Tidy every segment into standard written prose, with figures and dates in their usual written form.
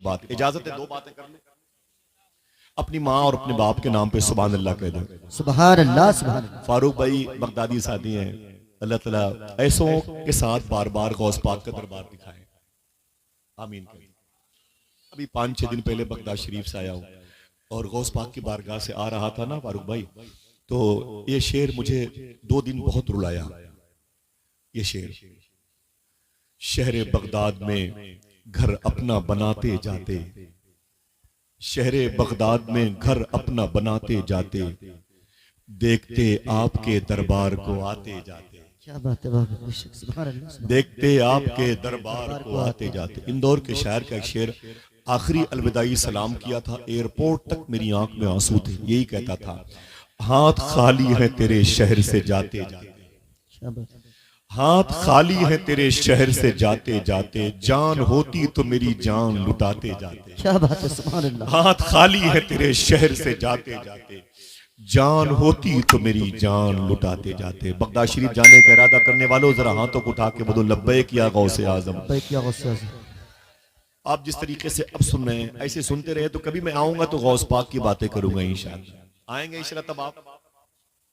بات، اجازت ہے 2 باتیں کر لیں؟ اپنی ماں اور اپنے باپ کے نام پہ سبحان اللہ کہہ دیں۔ سبحان اللہ سبحان اللہ۔ فاروق بھائی بغدادی ساتھی ہیں، اللہ تعالیٰ ایسوں کے ساتھ بار بار غوث پاک کا دربار دکھائے، آمین کہیں۔ ابھی 5-6 دن پہلے بغداد شریف سے آیا ہوں اور غوث پاک کی بارگاہ سے آ رہا تھا نا فاروق بھائی، تو یہ شعر مجھے 2 دن بہت رلایا۔ یہ شعر، شہر بغداد میں گھر اپنا بناتے جاتے، شہر بغداد میں گھر اپنا بناتے جاتے، دیکھتے آپ کے دربار کو آتے جاتے، کیا بات ہے بابا، بے شک سبحان اللہ سبحان دیکھتے آپ کے دربار کو آتے جاتے۔ اندور کے شاعر کا ایک شعر، آخری الوداعی سلام کیا تھا، ایئرپورٹ تک میری آنکھ میں آنسو تھے، یہی کہتا تھا، ہاتھ خالی ہے تیرے شہر سے جاتے جاتے، کیا بات ہے۔ ہاتھ خالی ہے تیرے شہر سے جاتے جاتے، جان ہوتی تو میری جان لٹاتے جاتے، کیا بات ہے سبحان اللہ۔ ہاتھ خالی ہے تیرے شہر سے جاتے جاتے، جان ہوتی تو میری جان لٹاتے جاتے۔ بغداد شریف جانے کا ارادہ کرنے والوں ذرا ہاتھوں کو اٹھا کے بولو لبیک یا غوث اعظم۔ لبیک یا غوث اعظم۔ آپ جس طریقے سے اب سن رہے ہیں ایسے سنتے رہے تو کبھی میں آؤں گا تو غوث پاک کی باتیں کروں گا انشاءاللہ۔ آئیں گے انشاءاللہ تب آپ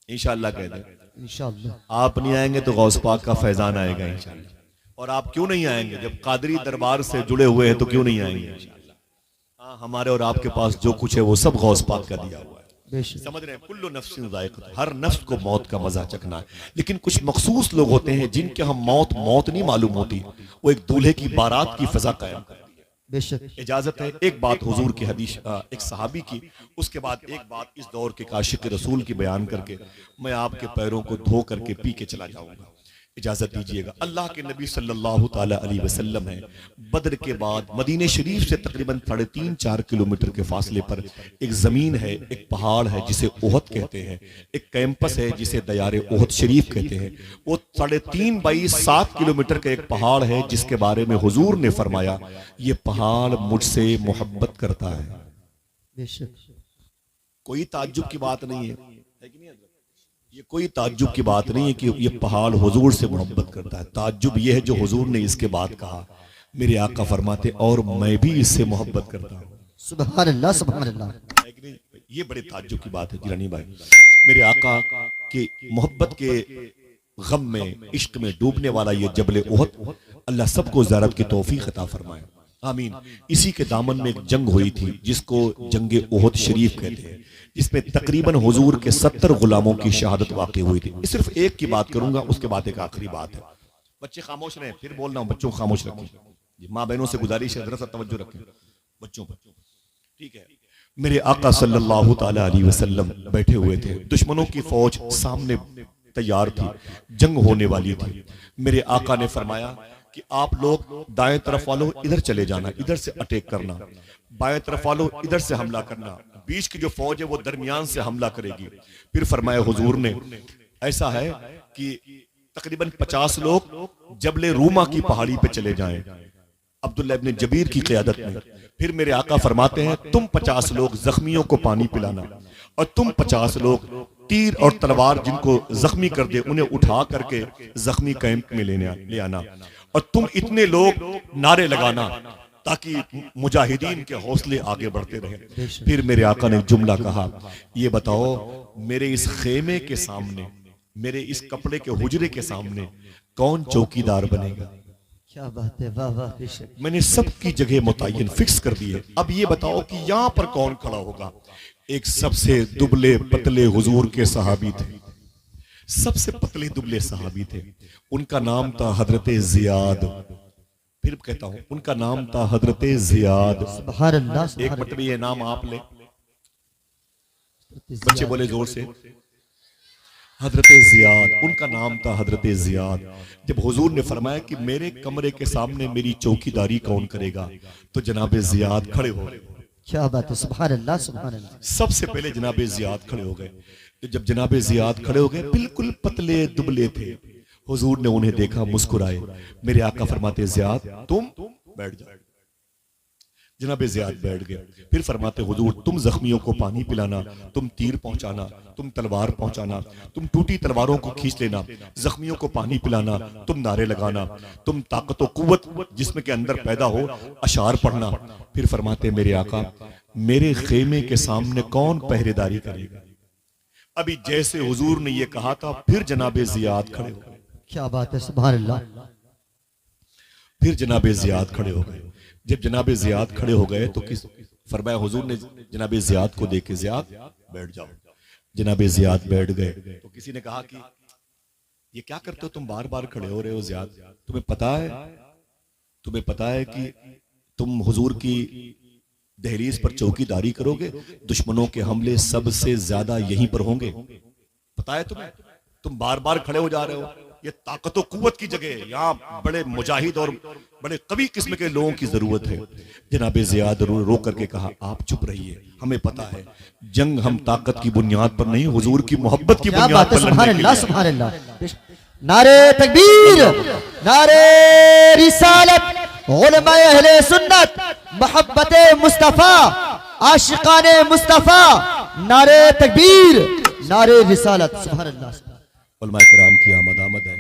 انشاءاللہ کہہ دیں، انشاءاللہ۔ آپ نہیں آئیں گے تو غوث پاک کا فیضان آئے گا انشاءاللہ۔ اور آپ کیوں نہیں آئیں گے؟ جب قادری دربار سے جڑے ہوئے ہیں تو کیوں نہیں آئیں گے انشاءاللہ؟ ہاں، ہمارے اور آپ کے پاس جو کچھ ہے وہ سب غوث پاک کا دیا ہوا ہے۔ بے شک۔ سمجھ رہے ہیں؟ کل نفس ذائقہ، ہر نفس کو موت کا مزہ چکھنا ہے، لیکن کچھ مخصوص لوگ ہوتے ہیں جن کے ہم موت نہیں معلوم ہوتی، وہ ایک دولہے کی بارات کی فضا قائم کرتی ہے۔ بے شک۔ اجازت ہے ایک بات حضور کی حدیث ایک صحابی کی، اس کے بعد ایک بات اس دور کے عاشق رسول کی بیان کر کے میں آپ کے پیروں کو دھو کر کے پی کے چلا جاؤں گا، اجازت دیجئے گا۔ اللہ کے نبی صلی اللہ تعالیٰ علیہ وسلم ہیں، بدر کے بعد مدینہ شریف سے تقریباً 3.5-4 کلومیٹر کے فاصلے پر ایک زمین ہے، ایک پہاڑ ہے جسے احد کہتے ہیں، ایک کیمپس ہے جسے دیار احد شریف کہتے ہیں۔ وہ 3.5 بائی 7 کلومیٹر کا ایک پہاڑ ہے جس کے بارے میں حضور نے فرمایا، یہ پہاڑ مجھ سے محبت کرتا ہے۔ بے شک۔ کوئی تعجب کی بات نہیں ہے، یہ کوئی تعجب کی بات نہیں ہے کہ یہ پہاڑ حضور سے محبت کرتا ہے۔ تعجب یہ ہے جو حضور نے اس کے بعد کہا، میرے آقا فرماتے اور میں بھی اس سے محبت کرتا ہوں۔ سبحان اللہ سبحان اللہ۔ یہ بڑے تعجب کی بات ہے جیلانی بھائی، میرے آقا کی محبت کے غم میں، عشق میں ڈوبنے والا یہ جبل احد، اللہ سب کو زیارت کی توفیق عطا فرمائے، آمین۔ اسی کے دامن میں ایک جنگ ہوئی تھی جس کو جنگ احد شریف کہتے ہیں، جس میں تقریباً حضور کے 70 غلاموں کی شہادت واقع ہوئی تھی۔ صرف ایک کی بات کروں گا، اس کے بعد ایک آخری بات ہے۔ بچے خاموش رہیں، پھر بولنا ہوں، بچوں کو خاموش رکھیں، ماں بہنوں سے گزارش ہے ذرا سا توجہ رکھیں بچوں پر، ٹھیک ہے؟ میرے آقا صلی اللہ تعالیٰ علیہ وسلم بیٹھے ہوئے تھے، دشمنوں کی فوج سامنے تیار تھی، جنگ ہونے والی تھی۔ میرے آقا نے فرمایا کہ آپ لوگ دائیں طرف والوں ادھر چلے جانا، ادھر سے اٹیک کرنا، بائیں طرف والوں ادھر سے حملہ کرنا، بیچ کی جو فوج ہے وہ درمیان سے حملہ کرے گی۔ پھر فرمایا حضور نے، ایسا ہے کہ تقریباً 50 لوگ جبل روما کی پہاڑی پہ چلے جائیں عبداللہ ابن جبیر کی قیادت میں۔ پھر میرے آقا فرماتے ہیں تم 50 لوگ زخمیوں کو پانی پلانا، اور تم 50 لوگ تیر اور تلوار جن کو زخمی کر دے انہیں اٹھا کر کے زخمی کیمپ میں لے آنا، اور تم اتنے لوگ نعرے لگانا تاکہ مجاہدین کے حوصلے آگے بڑھتے رہیں۔ پھر میرے آقا نے جملہ کہا، یہ بتاؤ میرے اس خیمے کے سامنے، میرے اس کپڑے کے حجرے کے سامنے کون چوکیدار بنے گا؟ کیا بات ہے، واہ واہ بے شک۔ میں نے سب کی جگہ متعین فکس کر دی ہے، اب یہ بتاؤ کہ یہاں پر کون کھڑا ہوگا؟ ایک سب سے دبلے پتلے حضور کے صحابی تھے، سب سے پتلے دبلے صحابی تھے، ان کا نام تھا حضرت زیاد۔ پھر کہتا ہوں ان کا نام تھا حضرت زیاد۔ سبحان اللہ ایک سبحان مرتبہ یہ نام آپ لیں، اللہ۔ بچے بولے زور سے، حضرت زیاد، ان کا نام تھا حضرت زیاد۔ جب حضور نے فرمایا کہ میرے کمرے کے سامنے میری چوکیداری کون کرے گا، تو جناب زیاد کھڑے ہو گئے۔ کیا بات ہے، سبحان اللہ سبحان اللہ۔ سب سے پہلے جناب زیاد کھڑے ہو گئے۔ جب جناب زیاد کھڑے ہو گئے، بالکل پتلے دبلے تھے، حضور نے انہیں دیکھا، مسکرائے۔ میرے آقا فرماتے زیاد تم بیٹھ جاؤ۔ جناب زیاد بیٹھ گئے. پھر فرماتے حضور تم زخمیوں کو پانی پلانا، تم تیر پہنچانا، تم تلوار پہنچانا، تم ٹوٹی تلواروں کو کھینچ لینا، زخمیوں کو پانی پلانا، تم نعرے لگانا، تم طاقت و قوت جسم کے اندر پیدا ہو اشعار پڑھنا. پھر فرماتے میرے آقا میرے خیمے کے سامنے کون پہرے داری کرے گا؟ ابھی جیسے حضور نے یہ کہا تھا پھر جناب زیاد کھڑے ہو گئے. کیا بات ہے، سبحان اللہ. پھر جناب زیاد کھڑے ہو گئے. جب جناب زیاد کھڑے ہو گئے تو فرمایا حضور نے جناب زیاد کو دیکھ کے زیاد بیٹھ جاؤ. جناب زیاد بیٹھ گئے تو کسی نے کہا کہ یہ کیا کرتے ہو تم بار بار کھڑے ہو رہے ہو زیاد؟ تمہیں پتا ہے کہ تم حضور کی دہلیز پر چوکی داری کرو گے، دشمنوں کے حملے سب سے زیادہ یہیں پر ہوں گے. پتا ہے تمہیں؟ تم بار بار کھڑے ہو جا رہے ہو. یہ طاقت و قوت کی جگہ ہے، یہاں بڑے مجاہد اور بڑے قوی قسم کے لوگوں کی ضرورت ہے. جناب زیاد رو کر کے کہا آپ چپ رہیے، ہمیں پتا ہے جنگ ہم طاقت کی بنیاد پر نہیں حضور کی محبت کی کیا بنیاد بات ہے، پر سبحان لڑنے کے اللہ لیے. سبحان اللہ. نعرے تکبیر، نعرے رسالت، علماء اہل سنت، محبت مصطفیٰ، عاشقان مصطفیٰ، نعرے تکبیر، نعرے رسالت. سبحان اللہ. علماء کرام کی آمد ہے.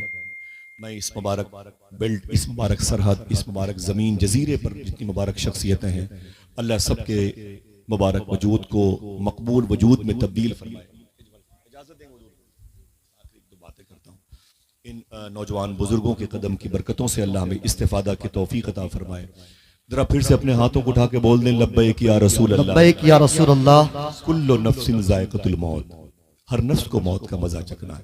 میں اس مبارک بیلٹ، اس مبارک سرحد، اس مبارک زمین جزیرے پر جتنی مبارک شخصیتیں ہیں اللہ سب کے مبارک وجود کو مقبول وجود میں تبدیل فرمائے. اجازت دیں حضور آخری دو باتیں کرتا ہوں. ان نوجوان بزرگوں کے قدم کی برکتوں سے اللہ ہمیں استفادہ کی توفیق عطا فرمائے. ذرا پھر سے اپنے ہاتھوں کو اٹھا کے بول دیں لبیک یا رسول اللہ، لبیک یا رسول اللہ. کل نفس ذائقۃ الموت، ہر نفس کو موت کا مزہ چکھنا ہے.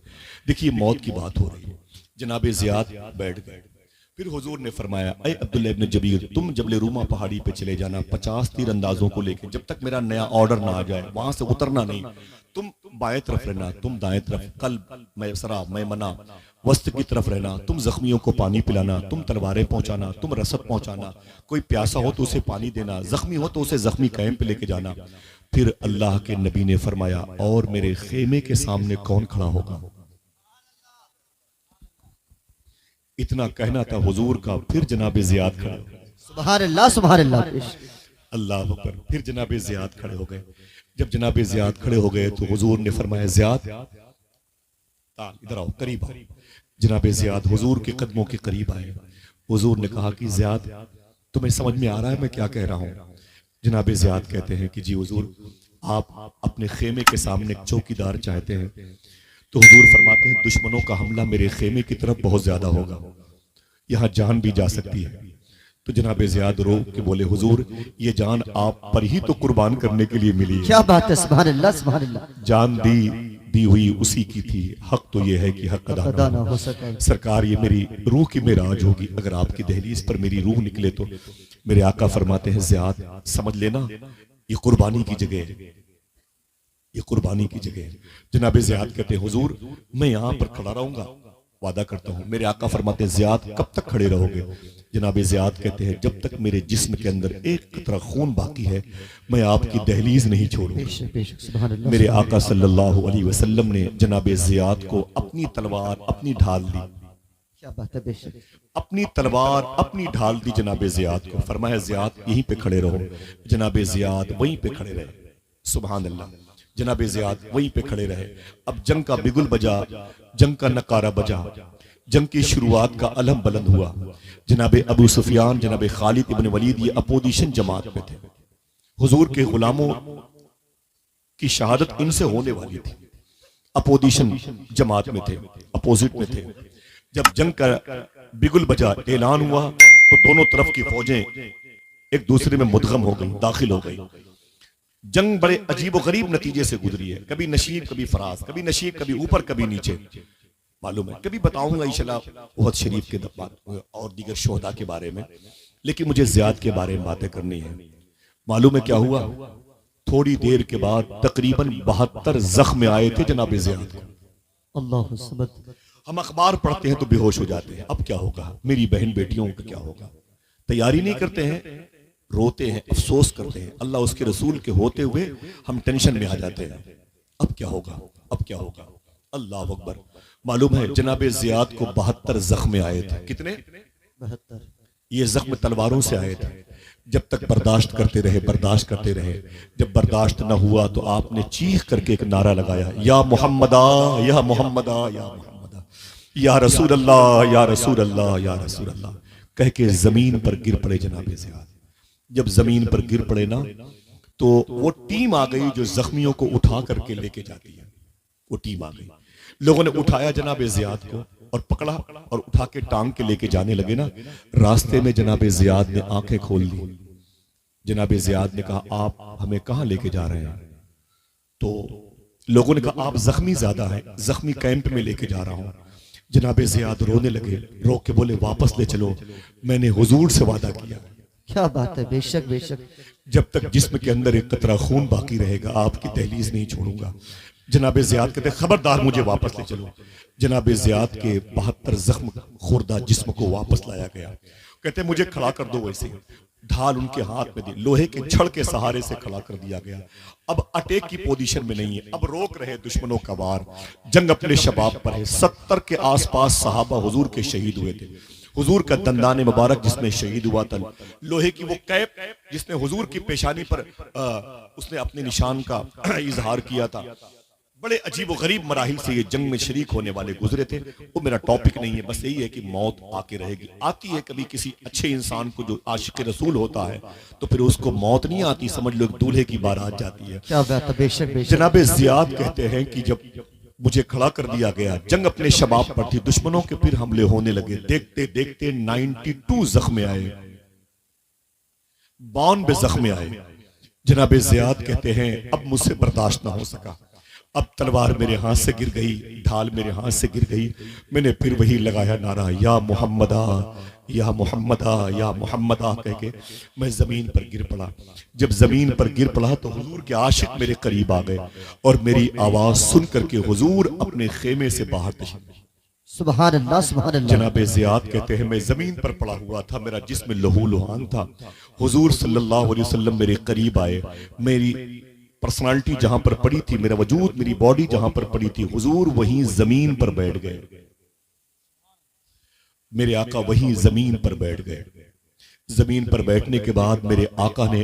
دیکھیے موت کی بات ہو رہی ہے. جناب زیاد بیٹھ گئے. پھر حضور نے فرمایا اے عبداللہ ابن جبیر تم جبل روما پہاڑی پہ چلے جانا 50 تیر اندازوں کو لے کے، جب تک میرا نیا آرڈر نہ آ جائے وہاں سے اترنا نہیں. تم بائیں طرف رہنا، تم دائیں طرف، قلب میسرا میمنہ وسط کی طرف رہنا. تم زخمیوں کو پانی پلانا، تم تلواریں پہنچانا، تم رسد پہنچانا، کوئی پیاسا ہو تو اسے پانی دینا، زخمی ہو تو اسے زخمی کیمپ پہ لے کے جانا. پھر اللہ کے نبی نے فرمایا اور میرے خیمے کے سامنے کون کھڑا ہوگا؟ اتنا کہنا تھا حضور کا. پھر جناب زیاد کھڑے ہو گئے. سبحان اللہ سبحان اللہ. اللہ اکبر. پھر جناب زیاد کھڑے ہو گئے. جب جناب زیاد کھڑے ہو گئے تو حضور نے فرمایا زیاد ادھر آؤ، قریب آؤ. جناب زیاد حضور کے قدموں کے قریب آئے. حضور نے کہا کہ زیاد تمہیں سمجھ میں آ رہا ہے میں کیا کہہ رہا ہوں؟ جناب زیاد کہتے ہیں کہ جی حضور آپ اپنے خیمے کے سامنے ایک چوکیدار چاہتے ہیں. تو حضور فرماتے ہیں دشمنوں کا حملہ میرے خیمے کی طرف بہت زیادہ ہوگا، یہاں جان بھی جا سکتی ہے. تو جناب زیاد رو کہ بولے حضور یہ جان آپ پر ہی تو قربان کرنے کے لیے ملی ہے. کیا بات ہے، سبحان اللہ سبحان اللہ. جان دی ہوئی اسی کی تھی، حق تو یہ ہے کہ حق ادا نہ ہو سکے. سرکار یہ میری روح کی معراج ہوگی اگر آپ کی دہلیز پر میری روح نکلے تو. میرے آقا فرماتے ہیں زیاد سمجھ لینا یہ قربانی کی جگہ ہے، یہ قربانی کی جگہ ہے. جناب زیاد کہتے ہیں حضور میں یہاں پر کھڑا رہوں گا، وعدہ کرتا ہوں. میرے آقا فرماتے ہیں زیاد کب تک کھڑے رہو گے؟ جناب زیاد کہتے ہیں جب تک میرے جسم کے اندر ایک قطرہ خون باقی ہے میں آپ کی دہلیز نہیں چھوڑوں گا. میرے آقا صلی اللہ علیہ وسلم نے جناب زیاد کو اپنی تلوار اپنی ڈھال دی. کیا بات ہے، بے شک. اپنی تلوار اپنی ڈھال دی جناب زیاد کو. فرمایا زیاد یہیں پہ کھڑے رہو. جناب زیاد وہیں پہ کھڑے رہے. سبحان اللہ. جناب زیاد وہیں پہ کھڑے رہے. اب جنگ کا بگل بجا، جنگ کا نکارہ بجا، جنگ کی شروعات کا علم بلند ہوا. جناب ابو سفیان، جناب خالد ابن ولید یہ اپوزیشن جماعت میں تھے. حضور کے غلاموں کی شہادت ان سے ہونے والی تھی. اپوزیشن جماعت میں تھے، اپوزٹ میں تھے. جب جنگ کا بگل بجا، اعلان ہوا تو دونوں طرف کی فوجیں ایک دوسرے میں مدغم ہو گئی، داخل ہو گئی. جنگ بڑے عجیب و غریب نتیجے سے گزری ہے. کبھی نشیب کبھی فراز، کبھی نشیب کبھی اوپر کبھی نیچے. معلوم ہے کبھی بتاؤں گا انشاءاللہ احد شریف کے بات اور دیگر شہداء کے بارے میں، لیکن مجھے زیاد کے بارے میں باتیں کرنی ہیں. معلوم ہے کیا ہوا؟ تھوڑی دیر کے بعد تقریباً 72 زخم آئے تھے جناب زیاد کو. اللہ سبحان. ہم اخبار پڑھتے ہیں تو بے ہوش ہو جاتے ہیں. اب کیا ہوگا؟ میری بہن بیٹیوں کا کیا ہوگا؟ تیاری نہیں کرتے ہیں، روتے ہیں، افسوس کرتے ہیں. اللہ اس کے رسول کے ہوتے ہوئے ہم ٹینشن میں آ جاتے ہیں. اب کیا ہوگا؟ اب کیا ہوگا؟ اللہ اکبر. معلوم ہے جناب زیاد کو 72 زخم آئے تھے. کتنے؟ 72. یہ زخم تلواروں سے آئے تھے. جب تک برداشت کرتے رہے جب برداشت نہ ہوا تو آپ نے چیخ کر کے ایک نعرہ لگایا، یا محمدہ یا محمدہ یا محمدہ، یا رسول اللہ یا رسول اللہ یا رسول اللہ کہہ کے زمین پر گر پڑے جناب زیاد۔ جب زمین پر گر پڑے نا تو وہ ٹیم آ گئی جو زخمیوں کو اٹھا کر کے لے کے جاتی ہے، وہ ٹیم آ گئی، لوگوں نے اٹھایا جناب زیاد کو اور پکڑا اور اٹھا کے ٹانگ کے لے کے جانے لگے نا، راستے میں جناب زیاد نے آنکھیں کھول دی۔ جناب زیاد نے کہا آپ ہمیں کہاں لے کے جا رہے ہیں؟ تو لوگوں نے کہا آپ زخمی زیادہ ہیں، زخمی کیمپ میں لے کے جا رہا ہوں۔ جناب زیاد رونے لگے، رو کے بولے واپس لے چلو، میں نے حضور سے وعدہ کیا کیا بات ہے، بے شک بے شک۔ جب تک جسم کے اندر ایک قطرہ خون باقی رہے گا آپ کی دہلیز نہیں چھوڑوں گا۔ جناب زیاد کہتے ہیں خبردار مجھے واپس لے چلو۔ جناب زیاد کے 72 زخم خوردہ جسم کو واپس لایا گیا۔ کہتے ہیں مجھے کھڑا کر دو، ویسے ڈھال ان کے ہاتھ میں دی، لوہے کے چھڑ کے سہارے سے کھڑا کر دیا گیا۔ اب اٹیک کی پوزیشن میں نہیں ہے، اب روک رہے دشمنوں کا وار، جنگ اپنے شباب پر ہے۔ 70 کے آس پاس صحابہ حضور کے شہید ہوئے تھے۔ حضور کا دندان مبارک جس میں شہید ہوا تھا، لوہے کی وہ کیپ جس نے حضور کی پیشانی پر اس نے اپنے نشان کا اظہار کیا تھا۔ بڑے عجیب و غریب مراحل سے یہ جنگ میں شریک ہونے والے گزرے تھے۔ وہ میرا ٹاپک نہیں ہے، بس یہی ہے کہ موت آ کے رہے گی، آتی ہے کبھی کسی اچھے انسان کو جو عاشق رسول ہوتا ہے تو پھر اس کو موت نہیں آتی، سمجھ لو ایک دولہے کی بارات جاتی ہے۔ کیا بات ہے، بے شک بے شک۔ جناب زیاد کہتے ہیں کہ جب مجھے کھڑا کر دیا گیا، جنگ اپنے شباب پر تھی، دشمنوں کے پھر حملے ہونے لگے، دیکھتے دیکھتے 92 زخم آئے، 92 زخم آئے۔ جناب زیاد کہتے ہیں اب مجھ سے برداشت نہ ہو سکا، اب تلوار میرے ہاتھ سے گر گئی، ڈھال میرے ہاتھ سے گر گئی، میں نے پھر وہی لگایا نعرہ، یا محمدہ یا محمدہ یا محمدہ کہہ کے میں زمین پر گر پڑا۔ جب زمین پر گر پڑا تو حضور کے عاشق میرے قریب آ گئے اور میری آواز سن کر کے حضور اپنے خیمے سے باہر تشریف لائے۔ سبحان اللہ سبحان اللہ۔ جناب زیاد کہتے ہیں میں زمین پر پڑا ہوا تھا، میرا جسم لہو لہان تھا، حضور صلی اللہ علیہ وسلم میرے قریب آئے، میری پرسنالٹی جہاں پر پڑی تھی، میرا وجود میری باڈی جہاں پر پڑی تھی، حضور وہیں زمین پر بیٹھ گئے، میرے آقا وہیں زمین پر بیٹھ گئے۔ زمین پر بیٹھنے کے بعد میرے آقا نے،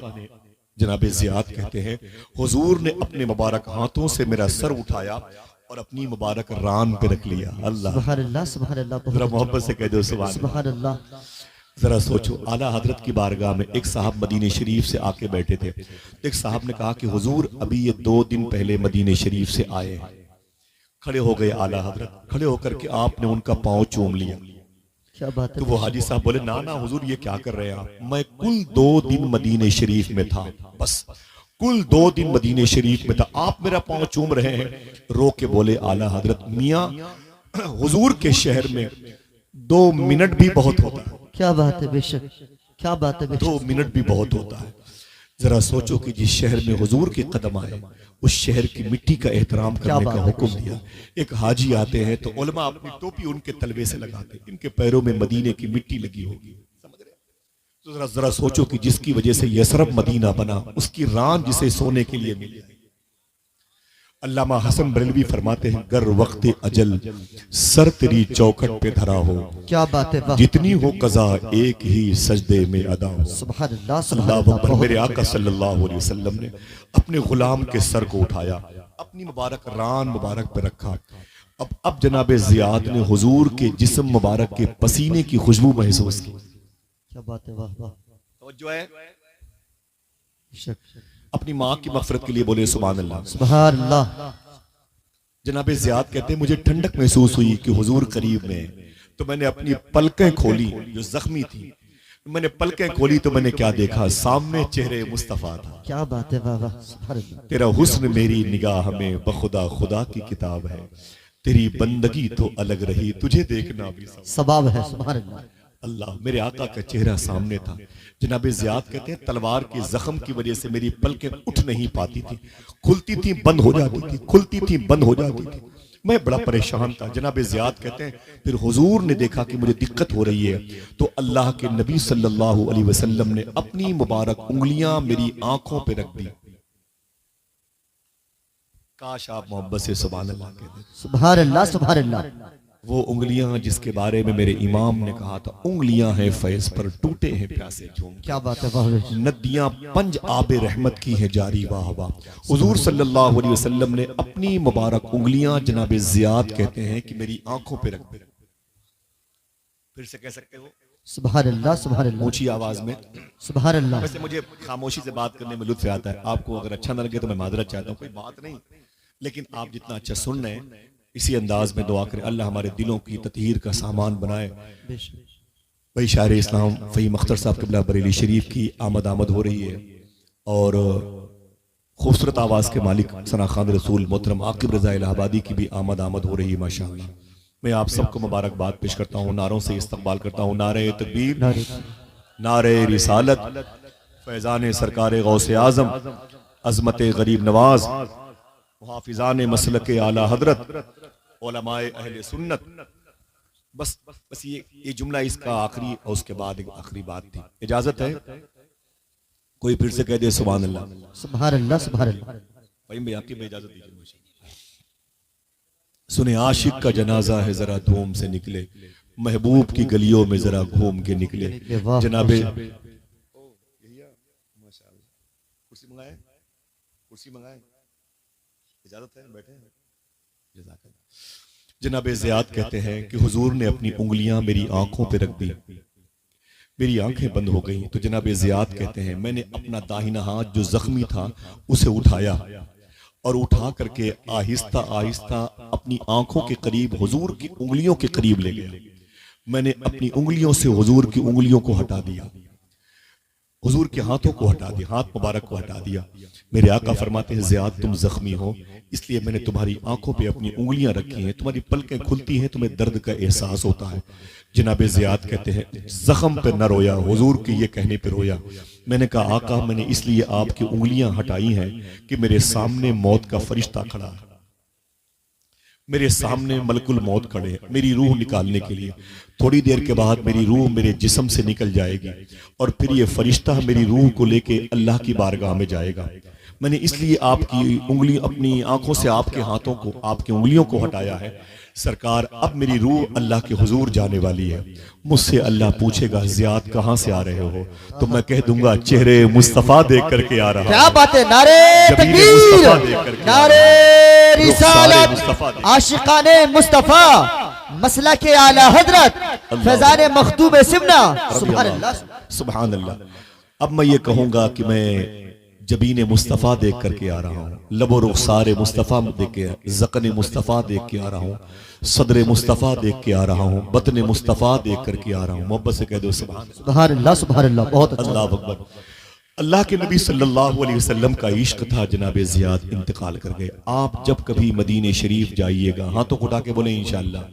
جناب زیاد کہتے ہیں حضور نے اپنے مبارک ہاتھوں سے میرا سر اٹھایا اور اپنی مبارک ران پہ رکھ لیا۔ اللہ سبحان اللہ سبحان اللہ۔ ذرا محبت سے کہہ دو سبحان اللہ۔ سبحان اللہ۔ ذرا سوچو، اعلیٰ حضرت کی بارگاہ میں ایک صاحب مدینہ شریف سے آ کے بیٹھے تھے، ایک صاحب نے کہا کہ حضور ابھی یہ 2 دن پہلے مدینہ شریف سے آئے ہیں۔ کھڑے ہو گئے اعلیٰ حضرت، کھڑے ہو کر کے آپ نے ان کا پاؤں چوم لیا۔ کیا بات ہے، تو وہ حاجی صاحب بولے نا حضور یہ کیا کر رہے ہیں آپ؟ میں کل 2 دن مدینہ شریف میں تھا، بس کل 2 دن مدینہ شریف میں تھا، آپ میرا پاؤں چوم رہے ہیں؟ رو کے بولے اعلیٰ حضرت میاں حضور کے شہر میں 2 منٹ بھی بہت ہوتا ہے، کیا بات ہے، بے شک کیا بات ہے، بے 2 شک۔ منٹ بھی بہت ہوتا ہے۔ ذرا سوچو کہ جس شہر میں حضور کے قدم آئے، اس شہر کی مٹی کا احترام کرنے کا حکم دیا۔ ایک حاجی آتے ہیں تو علماء اپنی ٹوپی ان کے تلوے سے لگاتے، ان کے پیروں میں مدینے کی مٹی لگی ہوگی، سمجھ رہے ہیں؟ تو ذرا سوچو کہ جس کی وجہ سے یثرب مدینہ بنا، اس کی ران جسے سونے کے لیے ملی۔ علامہ حسن بریلوی فرماتے ہیں گر وقت اجل سر تیری چوکھٹ پہ دھرا ہو، کیا بات ہے، واہ۔ جتنی ہو قضا ایک ہی سجدے میں ادا ہو۔ سبحان اللہ سبحان اللہ اللہ۔ اکبر۔ بہت میرے آقا صلی اللہ علیہ وسلم نے اپنے غلام کے سر کو اٹھایا، اپنی مبارک ران مبارک پہ رکھا۔ اب جناب زیاد نے حضور کے جسم مبارک کے پسینے کی خوشبو محسوس کی۔ کیا بات ہے، واہ واہ۔ توجہ ہے؟ بے شک۔ اپنی ماں کی مغفرت کے لیے بولے سبحان اللہ۔ سبحان اللہ۔ جناب زیاد کہتے ہیں مجھے ٹھنڈک محسوس ہوئی کہ حضور قریب میں ہیں، تو میں نے اپنی پلکیں کھولی جو زخمی تھی، میں نے پلکیں کھولی تو میں نے کیا دیکھا؟ سامنے چہرے مصطفیٰ تھا۔ کیا بات ہے، واہ واہ سبحان اللہ۔ تیرا حسن میری نگاہ میں بخدا خدا کی کتاب ہے، تیری بندگی تو الگ رہی، تجھے دیکھنا بھی ثواب ہے، سبحان اللہ۔ اللہ۔ میرے آقا کا چہرہ سامنے تھا۔ جناب زیاد کہتے ہیں تلوار کے زخم کی وجہ سے میری پلکیں اٹھ نہیں پاتی تھی، کھلتی تھی بند ہو جاتی تھی، کھلتی تھی بند ہو جاتی تھی، میں بڑا پریشان تھا۔ جناب زیاد کہتے ہیں پھر حضور نے دیکھا کہ مجھے دقت ہو رہی ہے تو اللہ کے نبی صلی اللہ علیہ وسلم نے اپنی مبارک انگلیاں میری آنکھوں پہ رکھ دی۔ کاش آپ محبت سے سبحان اللہ کہتے ہیں۔ سبحان اللہ سبحان اللہ۔ وہ انگلیاں جس کے بارے میں میرے امام نے کہا تھا انگلیاں ہیں فیض پر ٹوٹے ہیں پیاسے جھوم کے، کیا بات ہے، واہ واہ۔ ندیاں پنج آب رحمت کی ہیں جاری واہ واہ۔ حضور صلی اللہ علیہ وسلم نے اپنی مبارک انگلیاں جناب زیاد کہتے ہیں کہ میری آنکھوں پہ رکھ دے، پھر سے کہہ سکتے ہو سبحان اللہ سبحان اللہ اونچی آواز میں۔ سبحان اللہ۔ ویسے مجھے خاموشی سے بات کرنے میں لطف آتا ہے، آپ کو اگر اچھا نہ لگے تو میں معذرت چاہتا ہوں، کوئی بات نہیں، لیکن آپ جتنا اچھا سن رہے ہیں اسی انداز میں دعا کریں اللہ ہمارے دلوں کی تطہیر کا سامان بنائے۔ بے شک۔ بھائی شاعر اسلام فہیم اختر صاحب قبلہ بریلی شریف کی آمد ہو رہی ہے، اور خوبصورت آواز کے مالک ثنا خان رسول محترم عاقب رضا الہ آبادی کی بھی آمد ہو رہی ہے ماشاءاللہ۔ میں آپ سب کو مبارکباد پیش کرتا ہوں، نعروں سے استقبال کرتا ہوں، نعرہ تکبیر، نعرہ رسالت، فیضان سرکار غوث اعظم، عظمت غریب نواز، محافظان مسلک اعلی حضرت، علماء اہل سنت۔ بس یہ جملہ اس کا آخری، اور اس کے بعد ایک آخری بات تھی، اجازت ہے کوئی پھر سے کہہ دے سبحان اللہ؟ سبحان اللہ سبحان اللہ۔ بھائی میں آپ کی میں اجازت دیجیے۔ سنے عاشق کا جنازہ ہے ذرا دھوم سے نکلے، محبوب کی گلیوں میں ذرا گھوم کے نکلے، جناب کرسی منگائے، کرسی منگائے، اجازت ہے بیٹھے ہیں؟ جزاک اللہ۔ جناب زیاد کہتے ہیں کہ حضور نے اپنی انگلیاں میری آنکھوں پہ رکھ دی، میری آنکھیں بند ہو گئیں، تو جناب زیاد کہتے ہیں میں نے اپنا داہنا ہاتھ جو زخمی تھا اسے اٹھایا، اور اٹھا کر کے آہستہ آہستہ اپنی آنکھوں کے قریب حضور کی انگلیوں کے قریب لے گیا۔ میں نے اپنی انگلیوں سے حضور کی انگلیوں کو ہٹا دیا، حضور کے ہاتھوں کو ہٹا دیا، ہاتھ مبارک کو ہٹا دیا۔ میرے آقا فرماتے ہیں زیاد تم زخمی ہو، اس لیے میں نے تمہاری آنکھوں پہ اپنی انگلیاں رکھی ہیں، تمہاری پلکیں کھلتی ہیں، تمہیں درد کا احساس ہوتا ہے۔ جناب زیاد کہتے ہیں زخم پہ نہ رویا، حضور کے یہ کہنے پہ رویا۔ میں نے کہا آقا میں نے اس لیے آپ کی انگلیاں ہٹائی ہیں کہ میرے سامنے موت کا فرشتہ کھڑا ہے، میرے سامنے ملک الموت کھڑے ہیں میری روح نکالنے کے لیے، تھوڑی دیر کے بعد میری روح میرے جسم سے نکل جائے گی، اور پھر یہ فرشتہ میری روح کو لے کے اللہ کی بارگاہ میں جائے گا۔ میں نے اس لیے آپ کی انگلی اپنی آنکھوں سے آپ کے ہاتھوں کو، آپ کی انگلیوں کو ہٹایا ہے۔ سرکار اب میری روح اللہ کے حضور جانے والی ہے، مجھ سے اللہ پوچھے گا زیاد کہاں سے آ رہے ہو، تو میں کہہ دوں گا چہرے مصطفیٰ دیکھ کر کے آ رہا ہوں۔ کیا بات ہے، نعرے تکبیر، نعرے رسالت، عاشقان مصطفیٰ، مسلک اعلی حضرت، فیضان مخدوم سمنا۔ سبحان اللہ سبحان اللہ۔ اب میں یہ کہوں گا کہ میں جبین مصطفیٰ دیکھ کر کے آ رہا ہوں، لب و رخسار مصطفیٰ دیکھ کے، زقن مصطفیٰ دیکھ کے آ رہا ہوں، صدر مصطفیٰ دیکھ کے آ رہا ہوں، بطن مصطفیٰ دیکھ کر کے آ رہا ہوں۔ محبت سے کہہ دو سبحان اللہ سبحان اللہ سبحان اللہ۔ بہت اچھا، اللہ اکبر۔ اللہ کے نبی صلی اللہ علیہ وسلم کا عشق تھا، جناب زیاد انتقال کر گئے۔ آپ جب کبھی مدینہ شریف جائیے گا، ہاتھوں کو اٹھا کے بولیں انشاءاللہ۔